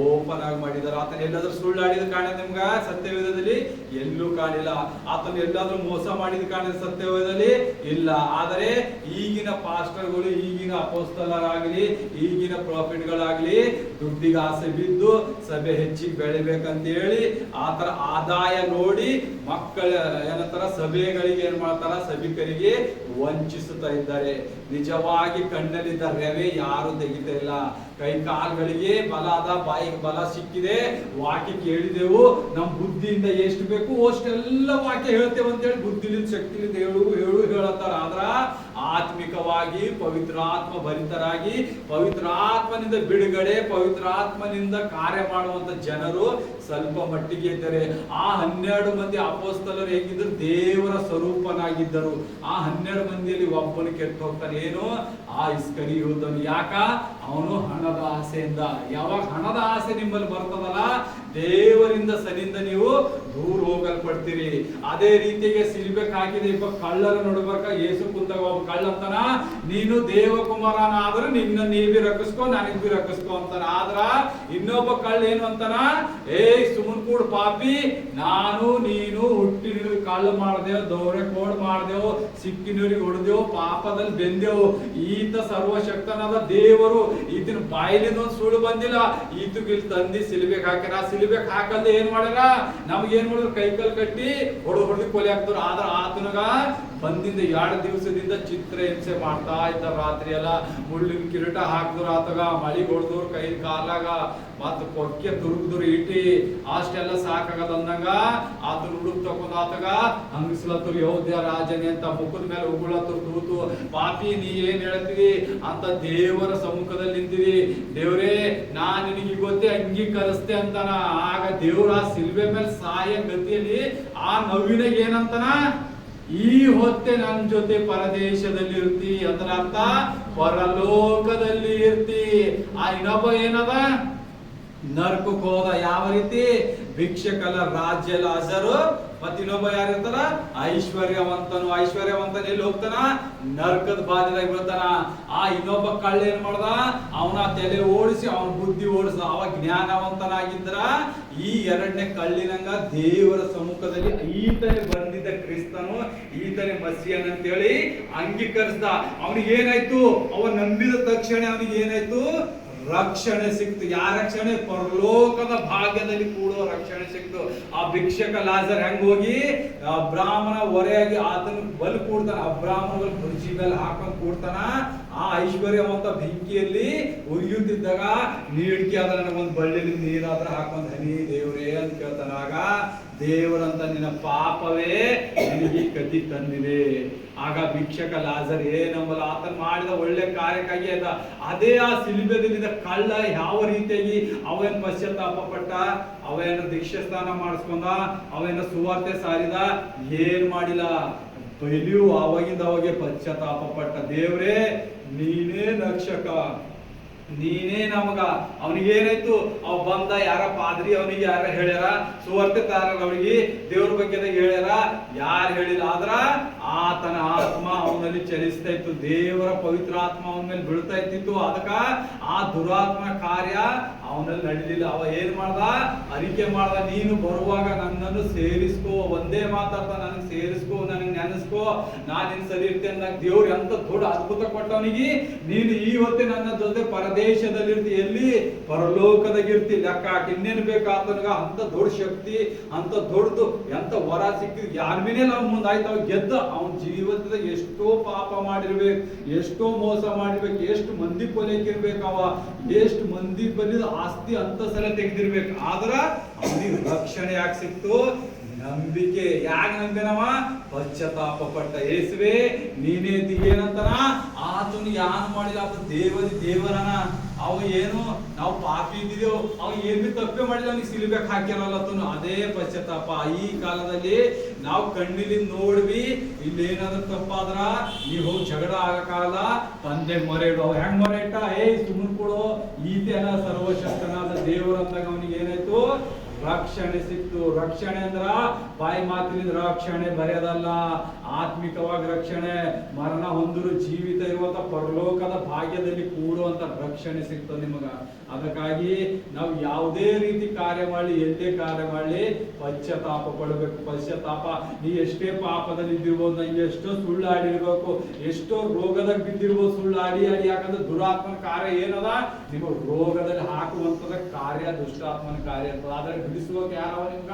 ಓಪನ್ ಆಗಿ ಮಾಡಿದಾರ. ಆತನ ಎಲ್ಲಾದ್ರೂ ಸುಳ್ಳು ಆಡಿದ ಕಾರಣ ನಿಮ್ಗ ಸತ್ಯವೇದದಲ್ಲಿ ಎಲ್ಲೂ ಕಾಣಿಲ್ಲ. ಆತನ ಎಲ್ಲಾದ್ರೂ ಮೋಸ ಮಾಡಿದ ಕಾರಣ ಸತ್ಯವೇದದಲ್ಲಿ ಇಲ್ಲ. ಆದರೆ ಈಗಿನ ಪಾಸ್ಟರ್ಗಳು, ಈಗಿನ ಅಪೋಸ್ತಲರಾಗ್ಲಿ, ಈಗಿನ ಪ್ರಾಫಿಟ್ಗಳಾಗ್ಲಿ ದುಡ್ಡಿಗೆ ಆಸೆ ಬಿದ್ದು ಸಭೆ ಹೆಚ್ಚಿಗೆ ಬೆಳಿಬೇಕಂತ ಹೇಳಿ ಆತರ ಆದಾಯ ನೋಡಿ ಮಕ್ಕಳ ಏನಂತಾರ ಸಭೆಗಳಿಗೆ ಏನ್ ಮಾಡ್ತಾರ, ಸಭಿಕರಿಗೆ ವಂಚಿಸುತ್ತಾ ಇದ್ದಾರೆ. ನಿಜವಾಗಿ ಕಣ್ಣಲ್ಲಿದ್ದ ರೆವೆ ಯಾರು ತೆಗಿತಾ ಇಲ್ಲ. ಕೈ ಕಾಲುಗಳಿಗೆ ಬಲ ಅದ, ಬಾಯಿಗೆ ಬಲ ಸಿಕ್ಕಿದೆ, ವಾಕ್ಯ ಕೇಳಿದೆವು, ನಮ್ ಬುದ್ಧಿಯಿಂದ ಎಷ್ಟು ಬೇಕು ಅಷ್ಟೆಲ್ಲ ವಾಕ್ಯ ಹೇಳ್ತೇವೆ ಅಂತ ಹೇಳಿ ಬುದ್ಧಿಲಿಂದ ಶಕ್ತಿಲಿಂದ ಹೇಳತ್ತಾರ. ಆದ್ರ ಆತ್ಮಿಕವಾಗಿ ಪವಿತ್ರಾತ್ಮ ಭರಿತರಾಗಿ ಪವಿತ್ರಾತ್ಮನಿಂದ ಬಿಡುಗಡೆ, ಪವಿತ್ರಾತ್ಮನಿಂದ ಕಾರ್ಯ ಮಾಡುವಂತ ಜನರು ಸ್ವಲ್ಪ ಮಟ್ಟಿಗೆ ಇದ್ದಾರೆ. ಆ 12 ಮಂದಿ ಅಪೊಸ್ತಲರು ಹೇಗಿದ್ರು, ದೇವರ ಸ್ವರೂಪನಾಗಿದ್ದರು. ಆ 12 ಮಂದಿಯಲ್ಲಿ ಒಬ್ಬನು ಕೆಟ್ಟು ಹೋಗ್ತಾನೆ. ಏನು, ಆ ಇಸ್ಕರಿಯೋತನು. ಯಾಕ, ಅವನು ಹಣದ ಆಸೆಯಿಂದ. ಯಾವಾಗ ಹಣದ ಆಸೆ ನಿಮ್ಮಲ್ಲಿ ಬರ್ತದಲ್ಲ, ದೇವರಿಂದ ಸನಿಂದ ನೀವು ದೂರ ಹೋಗಲ್ಪಡ್ತೀರಿ. ಅದೇ ರೀತಿಗೆ ಸಿಲ್ಬೆಕ್ ಹಾಕಿದ ಇಬ್ಬ ಕಳ್ಳರ ನೋಡ್ಬೇಕ, ಯೇಸು ಕುಂತಾಗ ಒಬ್ಬ ಕಳ್ಳ ಅಂತಾನ, ನೀನು ದೇವಕುಮಾರನಾದ್ರೂ ನಿನ್ನ ನೀ ಬಿ ರಕ್ಷಿಸ್ಕೊ, ನನಗ್ ಬಿ ರಕ್ಷಿಸ್ಕೊ ಅಂತಾನ. ಆದ್ರ ಇನ್ನೊಬ್ಬ ಕಳ್ಳ ಏನು ಅಂತಾನ, ಸುಮನ್ ಕೂಡ ಪಾಪಿ, ನಾನು ನೀನು ಹುಟ್ಟಿ ಹಿಡಿದು ಕಳ್ಳ ಮಾಡ್ದೇವು, ದೌರೆ ಕೋಡ್ ಮಾಡ್ದೇವು, ಸಿಕ್ಕಿನವ್ರಿಗೆ ಹೊಡೆದೆವು, ಪಾಪದಲ್ಲಿ ಬೆಂದೆವು. ಈತ ಸರ್ವಶಕ್ತನಾದ ದೇವರು, ಈತನ ಬಾಯಿಲಿಂದ ಒಂದು ಸುಳ್ಳು ಬಂದಿಲ್ಲ. ಈತಗೆ ಇಲ್ಲಿ ತಂದಿ ಸಿಲ್ಬೆಕ್ ಹಾಕ್ಯಾರ. ಸಿಲ್ಬೆಕ್ ಹಾಕಲ್ದೆ ಏನ್ ಮಾಡ್ಯಾರ, ನಮ್ಗೆ ಏನ್ ಮಾಡಿದ್ರು, ಕೈಕಲ್ ಕಟ್ಟಿ ಹೊಡೆದು ಕೊಲೆ ಹಾಕ್ತಾರ. ಆದ್ರ ಆತನಗ ಬಂದಿಂದ 2 ದಿವಸದಿಂದ ಚಿತ್ರ ಹಿಂಸೆ ಮಾಡ್ತಾ ಇದ್ದ. ರಾತ್ರಿ ಎಲ್ಲ ಮುಳ್ಳಿನ ಕಿರೀಟ ಹಾಕಿದ್ರು, ಆತಗ ಮಳಿ ಹೊಡೆದ್ರು ಕೈ ಕಾಲಾಗ, ಮತ್ತ ಕೊಕ್ಕೆ ತುರುಗಿದ್ರು ಇಟ್ಟಿ. ಅಷ್ಟೆಲ್ಲ ಸಾಕಾಗದ ಅಂದಂಗ ಆತನ ಹುಡುಕ್ ತಕೊಂಡ್ ಆತಗ ಹಂಗಿಸ್ಲತ್ತರು, ಯಹೂದ್ಯ ರಾಜನೇ ಅಂತ ಮುಖದ ಮೇಲೆ ಉಗುಳತ್ತರು ತೂತು. ಪಾಪಿ, ನೀ ಏನ್ ಹೇಳ್ತೀವಿ ಅಂತ ದೇವರ ಸಮ್ಮುಖದಲ್ಲಿ ನಿಂತಿವಿ. ದೇವ್ರೇ, ನಾನ್ ನಿನಗೆ ಗೊತ್ತೇ ಅಂಗೀಕರಿಸ್ತೆ ಅಂತಾನ. ಆಗ ದೇವ್ರ ಆ ಸಿಲ್ವೆ ಮೇಲೆ ಸಾಯ ಗತಿಯಲ್ಲಿ ಆ ನವ್ವಿನಾಗ ಏನಂತಾನ, ಈ ಹೊತ್ತೆ ನನ್ನ ಜೊತೆ ಪರದೇಶದಲ್ಲಿ ಇರ್ತಿ, ಅದರ ಅರ್ಥ ಪರಲೋಕದಲ್ಲಿ ಇರ್ತಿ. ಆ ಇನ್ನೊಬ್ಬ ಏನದ, ನರಕಕ್ಕೆ ಹೋದ. ಯಾವ ರೀತಿ, ಭಿಕ್ಷಕಲ ರಾಜ್ಯ ಲಾಜರು. ಮತ್ತ ಇನ್ನೊಬ್ಬ ಯಾರಿರ್ತಾರ, ಐಶ್ವರ್ಯವಂತನು. ಐಶ್ವರ್ಯವಂತನ ಎಲ್ಲಿ ಹೋಗ್ತಾನ, ನರಕದ ಬಾಧ್ಯದಾಗ ಬೀಳ್ತಾನ. ಆ ಇನ್ನೊಬ್ಬ ಕಳ್ಳ ಏನ್ ಮಾಡ್ದ, ಅವನ ತಲೆ ಓಡಿಸಿ ಅವನ ಬುದ್ಧಿ ಓಡಿಸ. ಅವ ಜ್ಞಾನವಂತನಾಗಿದ್ರ ಈ 2ನೇ ಕಳ್ಳಿನಂಗ ದೇವರ ಸಮ್ಮುಖದಲ್ಲಿ ಈತನೇ ಬಂದಿದ್ದ ಕ್ರಿಸ್ತನು, ಈತನೇ ಮಸಿಯನ್ ಅಂತೇಳಿ ಅಂಗೀಕರಿಸ್ದ. ಅವನಿಗೆ ಏನಾಯ್ತು, ಅವ ನಂಬಿದ ತಕ್ಷಣ ಅವನಿಗೆ ಏನಾಯ್ತು, ರಕ್ಷಣೆ ಸಿಕ್ತು. ಯಾವ ರಕ್ಷಣೆ, ಪರಲೋಕದ ಭಾಗ್ಯದಲ್ಲಿ ಕೂಡುವ ರಕ್ಷಣೆ ಸಿಕ್ತು. ಆ ಭಿಕ್ಷಕ ಲಾಜರ್ ಹೆಂಗ್ ಹೋಗಿ ಬ್ರಾಹ್ಮಣ ಹೊರೆಯಾಗಿ ಆತನ ಬಲ್ ಕೂಡ್ತಾನ, ಬ್ರಾಹ್ಮಣ ಕುರ್ಚಿ ಮೇಲೆ ಹಾಕೊಂಡ್ ಕೂಡ್ತಾನ. ಆ ಐಶ್ವರ್ಯವಂತ ಬೆಂಕಿಯಲ್ಲಿ ಉರಿಯುತ್ತಿದ್ದಾಗ ನೀಡಿಕೆ ಆದ ನನಗೊಂದು ಬಳ್ಳಿಲಿ ನೀರಾದ್ರೆ ಹಾಕೊಂಡ್ ಹನಿ ದೇವ್ರೇ ಅಂತ ಕೇಳ್ತಾನ. ಆಗ ದೇವರಂತ, ನಿನ್ನ ಪಾಪವೇ ನಿನಗೆ ಗತಿ ತಂದಿದೆ. ಆಗ ಭಿಕ್ಷಕ ಲಾಜರ್ ಏನಂಬಲ್ಲ, ಆತನ ಮಾಡಿದ ಒಳ್ಳೆ ಕಾರ್ಯಕ್ಕಾಗಿ ಅದ. ಅದೇ ಆ ಸಿಲುಬೆದಲ್ಲಿದ್ದ ಕಳ್ಳ ಯಾವ ರೀತಿಯಾಗಿ ಅವೇನು ಪಶ್ಚಾತ್ತಾಪ ಪಟ್ಟ, ಅವೇನು ದೀಕ್ಷೆ ಸ್ನಾನ ಮಾಡಿಸ್ಕೊಂಡ, ಅವೇನು ಸುವಾರ್ತೆ ಸಾರಿದ, ಏನ್ ಮಾಡಿಲ್ಲ, ಬೈಲಿಯು ಅವಾಗಿಂದ ಅವಾಗೆ ಪಶ್ಚಾತ್ತಾಪ ಪಟ್ಟ. ದೇವ್ರೇ, ನೀನೇ ರಕ್ಷಕ, ನೀನೇ ನಮಗ. ಅವನಿಗೇನಾಯ್ತು, ಅವ್ ಬಂದ, ಯಾರ ಪಾದ್ರಿ ಅವನಿಗೆ ಯಾರ ಹೇಳ್ಯಾರ, ಸುವಾರ್ತೆ ತಾರ ಅವನಿಗೆ ದೇವ್ರ ಬಗ್ಗೆ ಹೇಳ್ಯಾರ, ಯಾರು ಹೇಳಿಲ್ಲ. ಆದ್ರ ಆತನ ಆತ್ಮ ಅವನಲ್ಲಿ ಚಲಿಸ್ತಾ ಇತ್ತು, ದೇವರ ಪವಿತ್ರ ಆತ್ಮ ಅವನ ಮೇಲೆ ಬೀಳ್ತಾ ಇತ್ತಿತ್ತು. ಅದಕ್ಕ ಆ ದುರಾತ್ಮ ಕಾರ್ಯ ಅವನಲ್ಲಿ ನಡೀಲಿಲ್ಲ. ಅವ ಏನ್ ಮಾಡ್ದ, ಅರಿಕೆ ಮಾಡ್ದ, ನೀನು ಬರುವಾಗ ನನ್ನನ್ನು ಸೇರಿಸ್ಕೋ, ಒಂದೇ ಮಾತಾಡ್ತ ನನಗೆ ಸೇರಿಸ್ಕೋ, ನನಗೆ ನೆನೆಸ್ಕೋ, ನಾನು ನಿನ್ ಸರಿ ಇರ್ತೇನೆ. ನಂಗೆ ದೇವ್ರು ಎಂತ ದೊಡ್ಡ ಅದ್ಭುತ ಕೊಟ್ಟವನಿಗೆ, ನೀನು ಇವತ್ತೇ ನನ್ನ ಜೊತೆ ಪರದೇಶದಲ್ಲಿರ್ತಿ, ಎಲ್ಲಿ ಪರಲೋಕದಾಗಿರ್ತಿ. ಲೆಕ್ಕ ಹಾಕಿ ಇನ್ನೇನು ಬೇಕಾತನಗ ಅಂತ ದೊಡ್ಡ ಶಕ್ತಿ, ಅಂತ ದೊಡ್ಡದು ಎಂತ ವರ ಸಿಕ್ಕಿದ್ ಯಾರ ಮೇಲೆ ನಾವು ಮುಂದಾಯ್ತು. ಅವ್ ಗೆದ್ದ ಅವನ ಜೀವನದ ಎಷ್ಟೋ ಪಾಪ ಮಾಡಿರ್ಬೇಕು, ಎಷ್ಟೋ ಮೋಸ ಮಾಡಿರ್ಬೇಕು, ಎಷ್ಟು ಮಂದಿ ಕೊಲೆಕಿರ್ಬೇಕು, ಅವ ಎಷ್ಟು ಮಂದಿ ಬಂದಿದ ಆಸ್ತಿ ಅಂತ ಸಲ ತೆಗೆದಿರ್ಬೇಕು. ಆದ್ರ ಅವನಿಗೆ ರಕ್ಷಣೆ ಯಾಕೆ ಸಿಕ್ತು? ನಂಬಿಕೆ. ಯಾಕೆ ನಂಬಿನವ? ಪಶ್ಚಾತ್ತಾಪ ಪಟ್ಟ. ಯೇಸುವೆ ನೀನೇ ಏನಂತಾನ, ಆತನು ಯಾನ್ ಮಾಡಿಲ್ಲ, ಆತ ದೇವರನ. ಅವ ಏನು ನಾವು ಪಾಪಿ ಇದ್ದಿದ್ದೇವು, ಅವ ಏನ್ ಬಿ ತಪ್ಪೆ ಮಾಡಿಲ್ಲ, ಅವನಿಗೆ ಸಿಲಿಬೇಕು ಹಾಕಿರಲ್ಲ. ಅದೇ ಪಶ್ಚಾತ್ತಾಪ. ಈ ಕಾಲದಲ್ಲಿ ನಾವು ಕಣ್ಣಿಲಿ ನೋಡ್ವಿ ಇಲ್ಲೇನಾದ್ರೂ ತಪ್ಪಾದ್ರ ನೀ ಹೋಗಿ ಜಗಳ ಆಗಕ್ಕಾಗಲ್ಲ, ತಂದೆ ಮೊರೆ ಇಡು. ಅವ್ ಹೆಂಗ್ ಮೊರೆ ಇಟ್ಟ? ಸುಮ್ಮನೆ ಕೊಡು, ಈತೇನ ಸರ್ವಶಕ್ತನಾದ ದೇವರಂತಾಗ ಅವನಿಗೆ ಏನಾಯ್ತು? ರಕ್ಷಣೆ ಸಿಕ್ತು. ರಕ್ಷಣೆ ಅಂದ್ರ ಬಾಯಿ ಮಾತಿನಿಂದ ರಕ್ಷಣೆ ಬರೆಯೋದಲ್ಲ, ಆತ್ಮಿಕವಾಗಿ ರಕ್ಷಣೆ. ಮರಣ ಹೊಂದಿರು ಜೀವಿತ ಇರುವಂತ ಪರಲೋಕದ ಭಾಗ್ಯದಲ್ಲಿ ಕೂಡುವಂತ ರಕ್ಷಣೆ ಸಿಕ್ತು ನಿಮಗ. ಅದಕ್ಕಾಗಿ ನಾವು ಯಾವುದೇ ರೀತಿ ಕಾರ್ಯ ಮಾಡಲಿ, ಎಲ್ಲೇ ಕಾರ್ಯ ಮಾಡಲಿ, ಪಶ್ಚಾತ್ತಾಪ ಪಡಬೇಕು. ಪಶ್ಚಾತ್ತಾಪ. ನೀ ಎಷ್ಟೇ ಪಾಪದಲ್ಲಿ ಇದ್ದಿರ್ಬೋದು, ನಂಗೆ ಎಷ್ಟೋ ಸುಳ್ಳಾಡಿರ್ಬೇಕು, ಎಷ್ಟೋ ರೋಗದಾಗ ಬಿದ್ದಿರ್ಬೋದು, ಸುಳ್ಳಾಡಿ ಆಡಿ. ಯಾಕಂದ್ರೆ ದುರಾತ್ಮನ ಕಾರ್ಯ ಏನದ? ನಿಮ್ಮ ರೋಗದಲ್ಲಿ ಹಾಕುವಂತದ ಕಾರ್ಯ ದುಷ್ಟಾತ್ಮನ ಕಾರ್ಯ ಇರ್ತದೆ. ಆದ್ರೆ ಬಿಡಿಸುವಾಗ ಯಾರವ ನಿಮ್ಗ?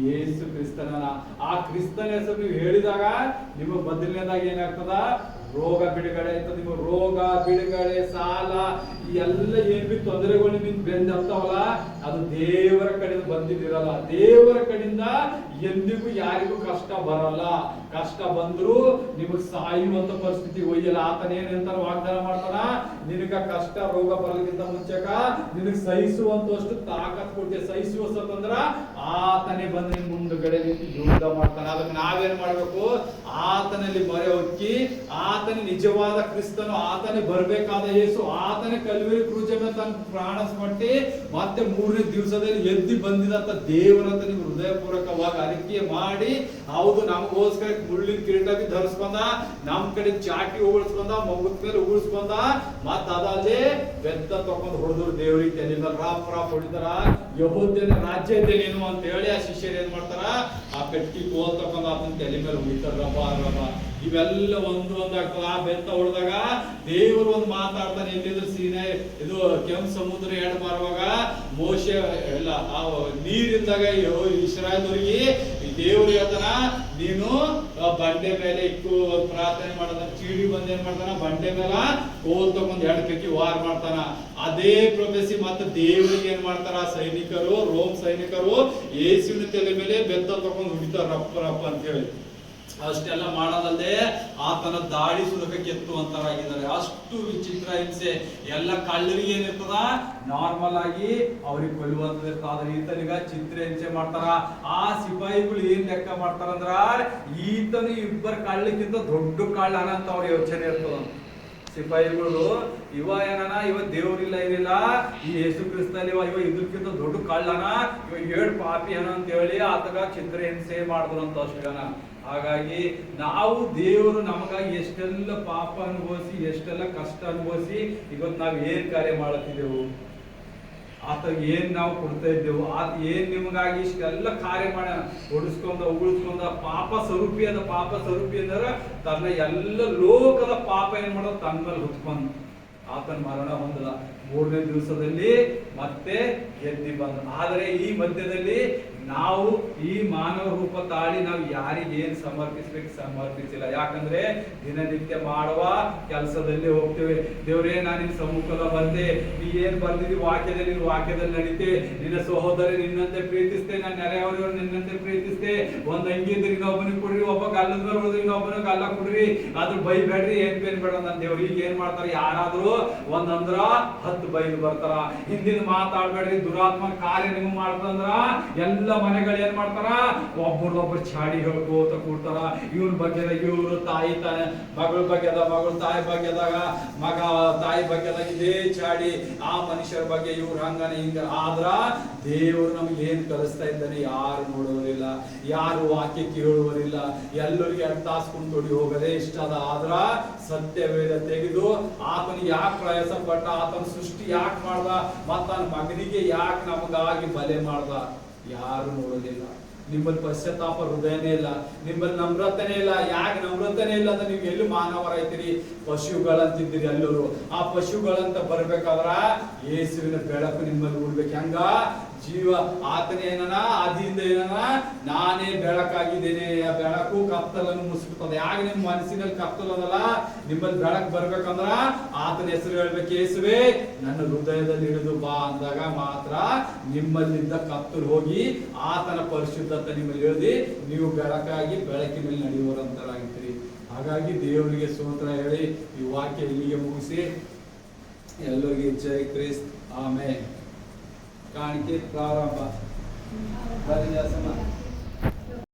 ಯೇಸು ಕ್ರಿಸ್ತನ. ಆ ಕ್ರಿಸ್ತನ ಹೆಸರು ನೀವು ಹೇಳಿದಾಗ ನಿಮ್ಮ ಬದಲಿನದಾಗ ಏನಾಗ್ತದ? ರೋಗ ಬಿಡುಗಡೆ ಆಯ್ತದ. ನಿಮ್ಮ ರೋಗ ಬಿಡುಗಡೆ, ಸಾಲ, ಈ ಎಲ್ಲ ಏನ್ ಬಿ ತೊಂದರೆಗಳು ನಿಮ್ಗೆ ಬೆಂದ್ ಆಗ್ತಾವಲ್ಲ, ಅದು ದೇವರ ಕಡೆಯಿಂದ ಬಂದಿದಿರಲ್ಲ. ದೇವರ ಕಡೆಯಿಂದ ಎಂದಿಗೂ ಯಾರಿಗೂ ಕಷ್ಟ ಬರಲ್ಲ. ಕಷ್ಟ ಬಂದ್ರು ನಿಮಗ್ ಸಾಯುವಂತ ಪರಿಸ್ಥಿತಿ ಒಯ್ಯಲ್ಲ. ಆತನ ಏನಂತ ವಾಗ್ದಾನ ಮಾಡ್ತಾನ, ನಿನಗ ಕಷ್ಟ ರೋಗ ಬರೋದಕ್ಕಿಂತ ಮುಂಚೆಕ ನಿನಗ್ ಸಹಿಸುವಂತಷ್ಟು ತಾಕತ್ ಕೊಡ್ತೀಯ. ಸಹಿಸುವ ಅಂತಂದ್ರ ಆತನೇ ಬಂದ್ ನಿನ್ ಮುಂದುಗಡೆ ನಿಂತು ಯುದ್ಧ ಮಾಡ್ತಾನ. ಅದಕ್ಕೆ ನಾವೇನ್ ಮಾಡ್ಬೇಕು? ಆತನಲ್ಲಿ ಮೊರೆ ಹೊಕ್ಕಿ, ಆತನೇ ನಿಜವಾದ ಕ್ರಿಸ್ತನು, ಆತನೇ ಬರ್ಬೇಕಾದ ಯೇಸು, ಆತನೇ ಕಲ್ವರಿ ಕ್ರೂಜ ಮೇಲೆ ತನ್ನ ಪ್ರಾಣ ಕೊಟ್ಟಿ ಮತ್ತೆ 3ನೇ ದಿವಸದಲ್ಲಿ ಎದ್ದಿ ಬಂದಿದಂತ ದೇವರಂತ ನೀವು ಹೃದಯಪೂರ್ವಕವಾಗಿ ಅರಿಕೆ ಮಾಡಿ, ಹೌದು ನಮಗೋಸ್ಕರ ಮುಳ್ಳಿನ ಕಿರೀಟಕ್ಕೆ ಧರಿಸ್ಕೊಂಡ, ನಮ್ ಕಡೆ ಚಾಟಿ ಉಗುಳಿಸ್ಕೊಂಡ, ಮಗುದ ಮೇಲೆ ಉಗುಳಿಸ್ಕೊಂಡ, ಮತ್ತ ಅದಲ್ಲೇ ಬೆತ್ತ ತಕೊಂಡ್ ಹೊಡೆದ್ರು ದೇವರಿಗೆ ತಲೆ ಮೇಲೆ ರಾಪ್ ರಾಪ್ ಹೊಡಿತಾರ. ಯಹೂದ್ಯನ ರಾಜ್ಯ ಇದ್ದೆ ನೀನು ಅಂತ ಹೇಳಿ ಆ ಶಿಷ್ಯರು ಏನ್ ಮಾಡ್ತಾರ? ಆ ಪೆಟ್ಟಿ ಕೋಲ್ ತಕೊಂಡ್ ಆತನ ತಲೆ ಮೇಲೆ ಹೊಡಿತಾರ. ಇವೆಲ್ಲ ಒಂದಾಗ್ತದ. ಆ ಬೆತ್ತ ಹೊಡೆದಾಗ ದೇವರು ಒಂದು ಮಾತಾಡ್ತಾನೆ. ಎಲ್ಲಿದ್ರು ಸೀನೆ ಇದು ಕೆಂಪು ಸಮುದ್ರ ಎಡ್ ಮಾರುವಾಗ ಮೋಶೆ ಎಲ್ಲ ಆ ನೀರಿಂದಾಗ ಇಸ್ರಾಯೇಲರಿಗೆ ದೇವ್ರು ಹೇಳ್ತಾನ, ನೀನು ಬಂಡೆ ಮೇಲೆ ಇಟ್ಟು ಪ್ರಾರ್ಥನೆ ಮಾಡೋದ. ಚೀಡಿ ಬಂದ್ ಏನ್ ಮಾಡ್ತಾನ? ಬಂಡೆ ಮೇಲೆ ಕೋಲ್ ತಗೊಂಡ್ 2 ಪೈಕಿ ವಾರ್ ಮಾಡ್ತಾನ. ಅದೇ ಪ್ರೊಫೆಸಿ ಮತ್ತೆ ದೇವರಿಗೆ ಏನ್ ಮಾಡ್ತಾರ? ಸೈನಿಕರು, ರೋಮ್ ಸೈನಿಕರು ಯೇಸುವಿನ ತಲೆ ಮೇಲೆ ಬೆತ್ತ ತಗೊಂಡ್ ಹೊಡಿತಾರ ರಪ್ಪ ರಪ್ಪ ಅಂತ ಹೇಳಿ. ಅಷ್ಟೆಲ್ಲ ಮಾಡೋದಲ್ಲದೆ ಆತನ ದಾಡಿ ಸುಲಕ ಕೆತ್ತುವಂತರಾಗಿದ್ದಾರೆ. ಅಷ್ಟು ವಿಚಿತ್ರ ಹಿಂಸೆ. ಎಲ್ಲ ಕಳ್ಳರಿಗೆ ಏನಿರ್ತದ? ನಾರ್ಮಲ್ ಆಗಿ ಅವ್ರಿಗೆ ಕೊಲ್ಲುವಂತದ್ದು ಇರ್ತದ. ಆದ್ರೆ ಈತನಿಗ ಚಿತ್ರ ಹಿಂಸೆ ಮಾಡ್ತಾರ. ಆ ಸಿಪಾಯಿಗಳು ಏನ್ ಲೆಕ್ಕ ಮಾಡ್ತಾರಂದ್ರ, ಈತನು ಇಬ್ಬರ ಕಳ್ಳಕ್ಕಿಂತ ದೊಡ್ಡ ಕಳ್ಳ ಅಂತ ಅವ್ರ ಯೋಚನೆ ಇರ್ತದ. ಸಿಪಾಯಿಗಳು ಇವ ಏನನ, ಇವ ದೇವ್ರಿಲ್ಲ ಏನಿಲ್ಲ, ಈ ಯೇಸು ಕ್ರಿಸ್ತಲ್ಲಿ ಇವ ಇದಕ್ಕಿಂತ ದೊಡ್ಡ ಕಳ್ಳನ, ಇವ 7 ಪಾಪಿ ಅನ ಅಂತ ಹೇಳಿ ಆತಗ ಚಿತ್ರ ಹಿಂಸೆ ಮಾಡಿದ್ರು ಅಂತ ಅಷ್ಟು ಜನ. ಹಾಗಾಗಿ ನಾವು ದೇವರು ನಮಗಾಗಿ ಎಷ್ಟೆಲ್ಲ ಪಾಪ ಅನುಭವಿಸಿ, ಎಷ್ಟೆಲ್ಲ ಕಷ್ಟ ಅನುಭವಿಸಿ ಇವತ್ತು ನಾವು ಏನ್ ಕಾರ್ಯ ಮಾಡುತ್ತಿದ್ದೆವು, ಆತ ಏನ್ ನಾವು ಕೊಡ್ತಾ ಇದ್ದೆವು, ಆತ ಏನ್ ನಿಮಗಾಗಿ ಇಷ್ಟೆಲ್ಲ ಕಾರ್ಯ ಮಾಡ ಹೊಡಿಸ್ಕೊಂಡ ಉಗುಳಿಸ್ಕೊಂಡ. ಪಾಪ ಸ್ವರೂಪಿ ಅದ. ಪಾಪ ಸ್ವರೂಪಿ ಅಂದ್ರೆ ತನ್ನ ಎಲ್ಲ ಲೋಕದ ಪಾಪ ಏನ್ ಮಾಡೋದು ತನ್ನ ಮೇಲೆ ಹೊತ್ಕೊಂಡ್ ಆತನ ಮರಣ ಹೊಂದದ. 3ನೇ ದಿವಸದಲ್ಲಿ ಮತ್ತೆ ಎದ್ದಿ ಬಂದ. ಆದರೆ ಈ ಮಧ್ಯದಲ್ಲಿ ನಾವು ಈ ಮಾನವ ರೂಪ ತಾಳಿ ನಾವು ಯಾರಿಗೆ ಏನ್ ಸಮರ್ಪಿಸಿಲ್ಲ. ಯಾಕಂದ್ರೆ ದಿನನಿತ್ಯ ಮಾಡುವ ಕೆಲಸದಲ್ಲಿ ಹೋಗ್ತೇವೆ. ದೇವ್ರೇ ನಾನು ನಿನ್ ಸಮ್ಮುಖದ ಬಂದೆ, ನೀ ಏನ್ ಬರ್ದಿದಿ ವಾಕ್ಯದಲ್ಲಿ, ವಾಕ್ಯದಲ್ಲಿ ನಡೀತೆ. ನಿನ್ನ ಸಹೋದರ ನಿನ್ನಂತೆ ಪ್ರೀತಿಸ್ತೆ, ನನ್ನ ನೆರೆಯವರು ನಿನ್ನಂತೆ ಪ್ರೀತಿಸ್ತೆ. ಒಂದ್ ಅಂಗಿ ಇದ್ರೆ ಇನ್ನೊಬ್ಬನಿಗೆ ಕೊಡ್ರಿ, ಒಬ್ಬ ಗಲ್ಲದ ಮೇಲೆ ಹೊಡೆದ್ರೆ ಇನ್ನೊಬ್ಬನ ಗಲ್ಲ ಕೊಡ್ರಿ, ಅದ್ರ ಬೈಬೇಡ್ರಿ, ಏನ್ ಬೇಡ ನನ್ನ ದೇವ್ರು. ಈಗ ಏನ್ ಮಾಡ್ತಾರೆ? ಯಾರಾದ್ರೂ ಒಂದಂದ್ರ 10 ಬೈದು ಬರ್ತಾರ. ಹಿಂದಿನ ಮಾತಾಡ್ಬೇಡ್ರಿ, ದುರಾತ್ಮ ಕಾರ್ಯ ನಿಮ್ಗೆ ಮಾಡ್ತಂದ್ರ ಎಲ್ಲ ಮನೆಗಳು ಏನ್ ಮಾಡ್ತಾರ? ಒಬ್ಬರೊಬ್ಬರು ಚಾಡಿ ಹೇಳ್ಕೋತ ಕೂಡ್ತಾರ. ಇವ್ರ ಬಗ್ಗೆದಾಗ ಇವ್ರು, ತಾಯಿ ಮಗಳ ಬಗ್ಗೆದ ಮಗಳು, ತಾಯಿ ಬಗ್ಗೆದಾಗ ಮಗ, ತಾಯಿ ಬಗ್ಗೆದಾಗ ಇದೇ ಚಾಡಿ. ಆ ಮನುಷ್ಯರ ಬಗ್ಗೆ ಇವ್ರ ಹಂಗನೆ ಹಿಂಗ. ಆದ್ರ ದೇವರು ನಮ್ಗೆ ಏನ್ ಕಲಿಸ್ತಾ ಇದ್ದಾನೆ ಯಾರು ನೋಡುವುದಿಲ್ಲ, ಯಾರು ವಾಕ್ಯ ಕೇಳುವುದಿಲ್ಲ. ಎಲ್ಲರಿಗೆ 2 ತಾಸು ಕುಂತೊಡಿ ಹೋಗದೆ ಇಷ್ಟ ಅದ. ಆದ್ರ ಸತ್ಯವೇದ ತೆಗೆದು ಆತನಿಗೆ ಯಾಕೆ ಪ್ರಯಾಸ ಪಟ್ಟ, ಆತನ ಸೃಷ್ಟಿ ಯಾಕೆ ಮಾಡ್ದ, ಮತ್ತ ಮಗನಿಗೆ ಯಾಕೆ ನಮಗಾಗಿ ಬಲೆ ಮಾಡ್ದ ಯಾರು ನೋಡೋದಿಲ್ಲ. ನಿಮ್ಮಲ್ಲಿ ಪಶ್ಚಾತ್ತಾಪ ಹೃದಯನೇ ಇಲ್ಲ, ನಿಮ್ಮಲ್ಲಿ ನಮ್ರತನೇ ಇಲ್ಲ. ಯಾಕೆ ನಮ್ರತನೇ ಇಲ್ಲ ಅಂದ್ರೆ ನೀವು ಎಲ್ಲಿ ಮಾನವರಾಯ್ತೀರಿ? ಪಶುಗಳಂತಿದ್ದೀರಿ ಎಲ್ಲರೂ. ಆ ಪಶುಗಳಂತ ಬರ್ಬೇಕಾದ್ರ ಯೇಸುವಿನ ಬೆಳಕು ನಿಮ್ಮಲ್ಲಿ ಉಳ್ಬೇಕು. ಹೆಂಗ? ಜೀವ ಆತನೇ ಏನನ ಆದಿಯಿಂದ ಏನನ ನಾನೇ ಬೆಳಕಾಗಿದ್ದೇನೆ. ಆ ಬೆಳಕು ಕತ್ತಲನ್ನು ಮುಸುಕುತ್ತದೆ. ಯಾಕೆ ನಿಮ್ಮ ಮನಸ್ಸಿನಲ್ಲಿ ಕತ್ತಲದಲ್ಲ, ನಿಮ್ಮಲ್ಲಿ ಬೆಳಕು ಬರ್ಬೇಕಂದ್ರ ಆತನ ಹೆಸರು ಹೇಳ್ಬೇಕು. ಯೇಸುವೆ ನನ್ನ ಹೃದಯದಲ್ಲಿ ಇಳಿದು ಬಾ ಅಂದಾಗ ಮಾತ್ರ ನಿಮ್ಮಲ್ಲಿದ್ದ ಕತ್ತಲು ಹೋಗಿ ಆತನ ಪರಿಶುದ್ಧತೆ ನಿಮ್ಮಲ್ಲಿ ಇಳಿದು ನೀವು ಬೆಳಕಾಗಿ ಬೆಳಕಿನಲ್ಲಿ ನಡೆಯುವರಂತರಾಗಿರ್ತೀರಿ. ಹಾಗಾಗಿ ದೇವರಿಗೆ ಸ್ತೋತ್ರ ಹೇಳಿ ಈ ವಾಕ್ಯ ಇಲ್ಲಿಗೆ ಮುಗಿಸಿ ಎಲ್ಲರಿಗೆ ಜೈ ಕ್ರಿಸ್ತ. ಆಮೇಲೆ ಕಾಣಿಕೆ ಪ್ರಾರಂಭ.